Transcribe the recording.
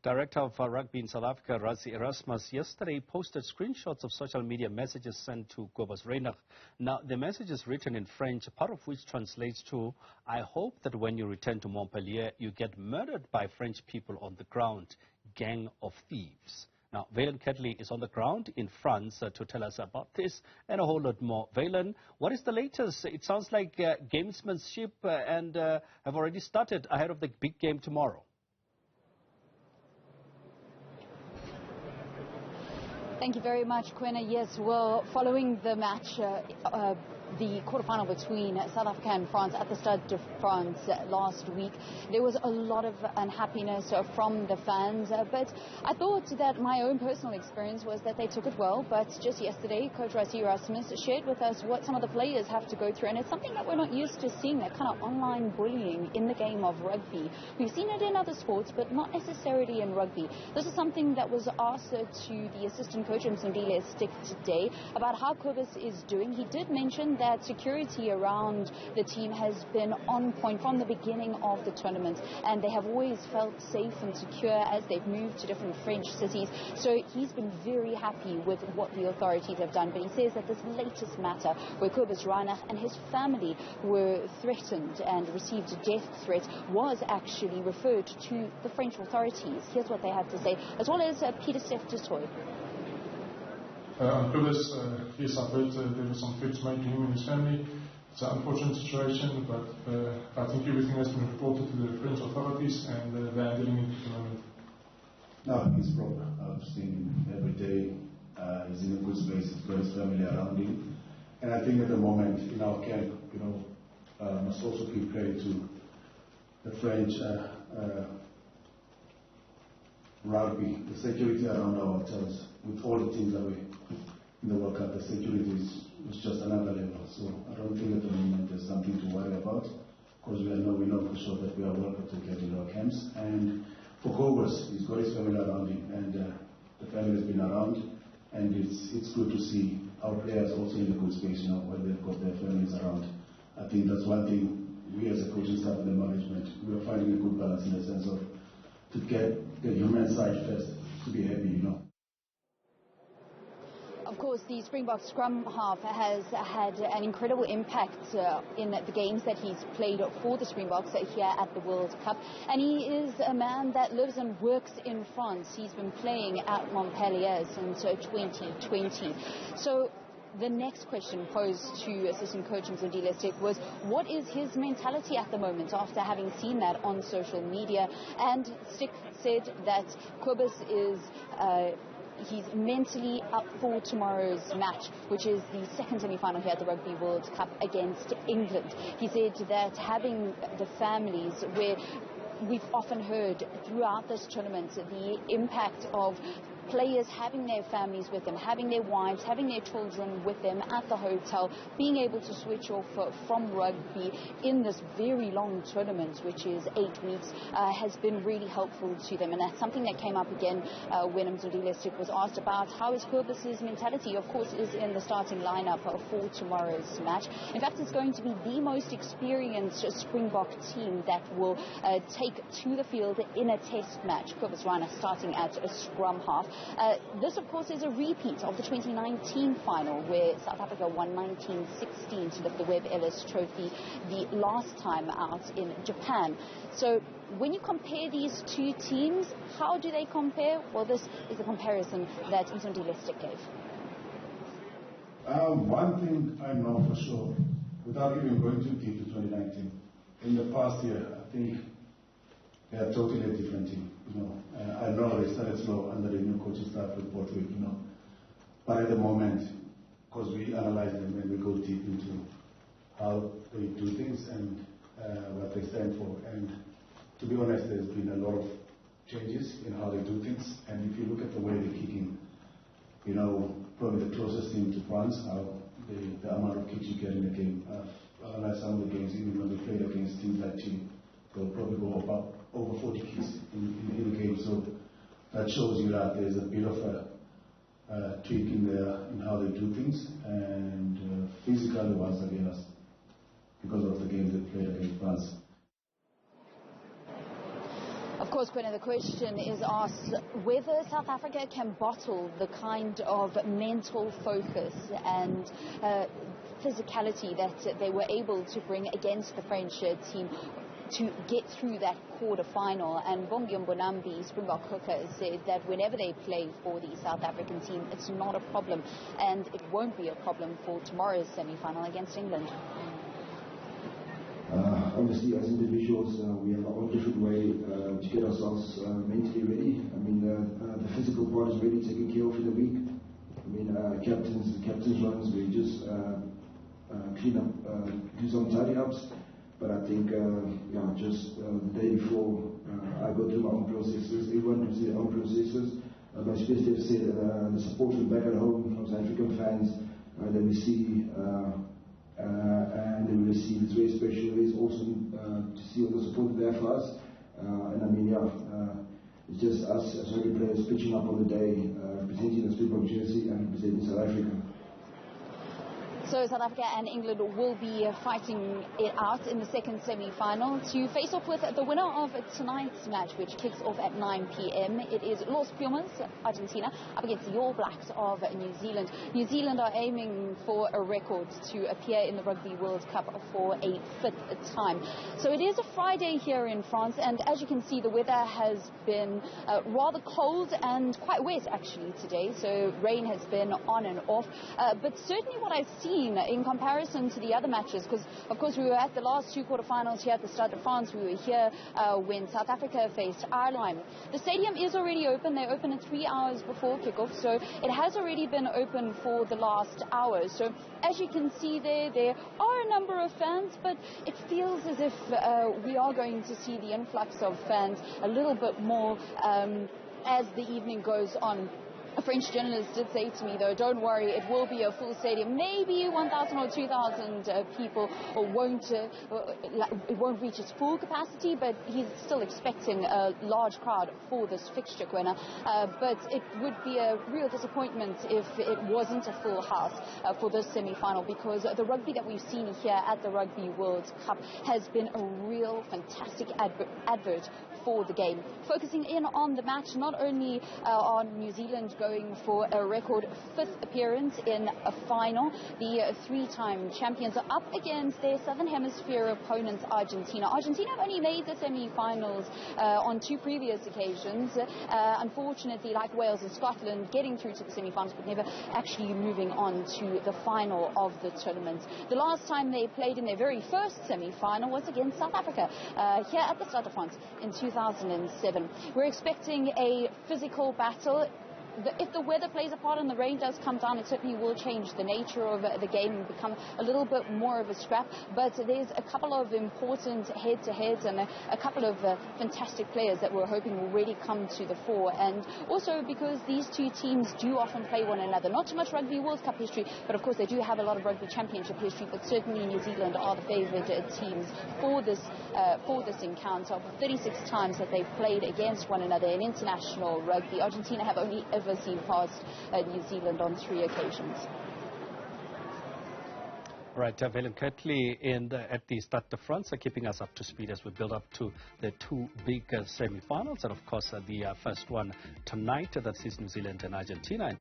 Director of Rugby in South Africa, Rassie Erasmus, yesterday posted screenshots of social media messages sent to Kobus Reinach. Now, the message is written in French, part of which translates to, "I hope that when you return to Montpellier, you get murdered by French people on the ground, gang of thieves." Now, Valen Kedley is on the ground in France to tell us about this and a whole lot more. Valen, what is the latest? It sounds like gamesmanship and have already started ahead of the big game tomorrow. Thank you very much, Quena. Yes, well, following the match, the quarterfinal between South Africa and France at the Stade de France last week, there was a lot of unhappiness from the fans. But I thought that my own personal experience was that they took it well. But just yesterday, Coach Rassie Erasmus shared with us what some of the players have to go through. And it's something that we're not used to seeing, that kind of online bullying in the game of rugby. We've seen it in other sports, but not necessarily in rugby. This is something that was asked to the assistant coach, Newzroom Afrika today, about how Kobus is doing. He did mention that security around the team has been on point from the beginning of the tournament, and they have always felt safe and secure as they've moved to different French cities. So he's been very happy with what the authorities have done. But he says that this latest matter, where Kobus Reinach and his family were threatened and received a death threat, was actually referred to the French authorities. Here's what they had to say, as well as Peter Seftoy. On Kobus, yes, I've heard there were some threats made to him and his family. It's an unfortunate situation, but I think everything has been reported to the French authorities, and they're handling it at the moment. No, he's proper. I've seen him every day. He's in a good space. He's got his family around him. And I think at the moment in our camp, must also give credit to the French rugby, the security around our hotels, with all the teams that we in the World Cup. The security is just another level. So I don't think at the moment there's something to worry about, because we know for sure that we are welcome to get in our camps. And for Kobus, he's got his family around him, and the family has been around, and it's good to see our players also in a good space, when they've got their families around. I think that's one thing we as a coaching staff and the management, we are finding a good balance in the sense of to get the human side first, to be happy, Of course, the Springbok scrum half has had an incredible impact in the games that he's played for the Springboks here at the World Cup. And he is a man that lives and works in France. He's been playing at Montpellier since 2020. So the next question posed to assistant coach Newzroom Afrika was, what is his mentality at the moment after having seen that on social media? And Stick said that Kobus is he's mentally up for tomorrow's match, which is the second semi-final here at the Rugby World Cup against England. He said that having the families, where we've often heard throughout this tournament the impact of players having their families with them, having their wives, having their children with them at the hotel, being able to switch off from rugby in this very long tournament, which is 8 weeks, has been really helpful to them. And that's something that came up again when Newzroom Afrika was asked about how is Kobus's mentality. Of course, is in the starting lineup for tomorrow's match. In fact, it's going to be the most experienced Springbok team that will take to the field in a test match. Kobus Reinach starting at a scrum half. This, of course, is a repeat of the 2019 final, where South Africa won 1916 to lift the Webb Ellis Trophy the last time out in Japan. So when you compare these two teams, how do they compare? Well, this is a comparison that Newzroom Afrika gave. One thing I know for sure, without even going too deep to 2019, in the past year, I think they are totally a different team. I know they started slow under the new coaching staff with Borthwick, but at the moment, because we analyze them and we go deep into how they do things and what they stand for. And to be honest, there's been a lot of changes in how they do things. And if you look at the way they're kicking, probably the closest team to France, how the amount of kicks you get in the game. Like some of the games, even when they played against teams like Chile, they'll probably go about over 40 kicks in the game. So that shows you that there's a bit of a tweak in there in how they do things. And physically, once again, because of the games they played against France. Of course, Quinn, the question is asked whether South Africa can bottle the kind of mental focus and physicality that they were able to bring against the French team to get through that quarter-final. And Bongi Mbonambi, Springbok hooker, said that whenever they play for the South African team, it's not a problem, and it won't be a problem for tomorrow's semi-final against England. Obviously, as individuals, we have our own different way to get ourselves mentally ready. I mean, the physical part is really taken care of in the week. I mean, captains runs, we just clean up, do some tidy-ups. But I think, just the day before, I go through my own processes. Everyone goes through their own processes. But especially, the support from back at home from South African fans that we see and then we receive. It's very special. It's awesome to see all the support there for us. And I mean, it's just us as rugby players pitching up on the day, representing the Springbok jersey and representing South Africa. So South Africa and England will be fighting it out in the second semi-final to face off with the winner of tonight's match, which kicks off at 9 p.m. It is Los Pumas, Argentina, up against the All Blacks of New Zealand. New Zealand are aiming for a record to appear in the Rugby World Cup for a fifth time. So it is a Friday here in France, and as you can see, the weather has been rather cold and quite wet actually today. So rain has been on and off, but certainly what I've seen in comparison to the other matches, because of course we were at the last two quarterfinals here at the Stade de France. We were here when South Africa faced Ireland. The stadium is already open. They open 3 hours before kickoff, so it has already been open for the last hour. So as you can see there are a number of fans, but it feels as if we are going to see the influx of fans a little bit more as the evening goes on. A French journalist did say to me, though, don't worry, it will be a full stadium. Maybe 1,000 or 2,000 people it won't reach its full capacity, but he's still expecting a large crowd for this fixture, Gwenna. But it would be a real disappointment if it wasn't a full house for this semi-final, because the rugby that we've seen here at the Rugby World Cup has been a real fantastic advert for the game. Focusing in on the match, not only on New Zealand going for a record fifth appearance in a final, the three-time champions are up against their Southern Hemisphere opponents, Argentina. Argentina have only made the semi-finals on two previous occasions. Unfortunately, like Wales and Scotland, getting through to the semi-finals, but never actually moving on to the final of the tournament. The last time they played in their very first semi-final was against South Africa here at the Stade de France in 2007. We're expecting a physical battle. If the weather plays a part and the rain does come down, it certainly will change the nature of the game and become a little bit more of a scrap. But there's a couple of important head-to-heads and a couple of fantastic players that we're hoping will really come to the fore. And also because these two teams do often play one another. Not too much Rugby World Cup history, but of course they do have a lot of Rugby Championship history. But certainly New Zealand are the favoured teams for this encounter. 36 times that they've played against one another in international rugby. Argentina have only ever seen past New Zealand on 3 occasions. Right, Willem Ketley at the Stade de France are keeping us up to speed as we build up to the two big semi-finals, and of course the first one tonight, that is New Zealand and Argentina.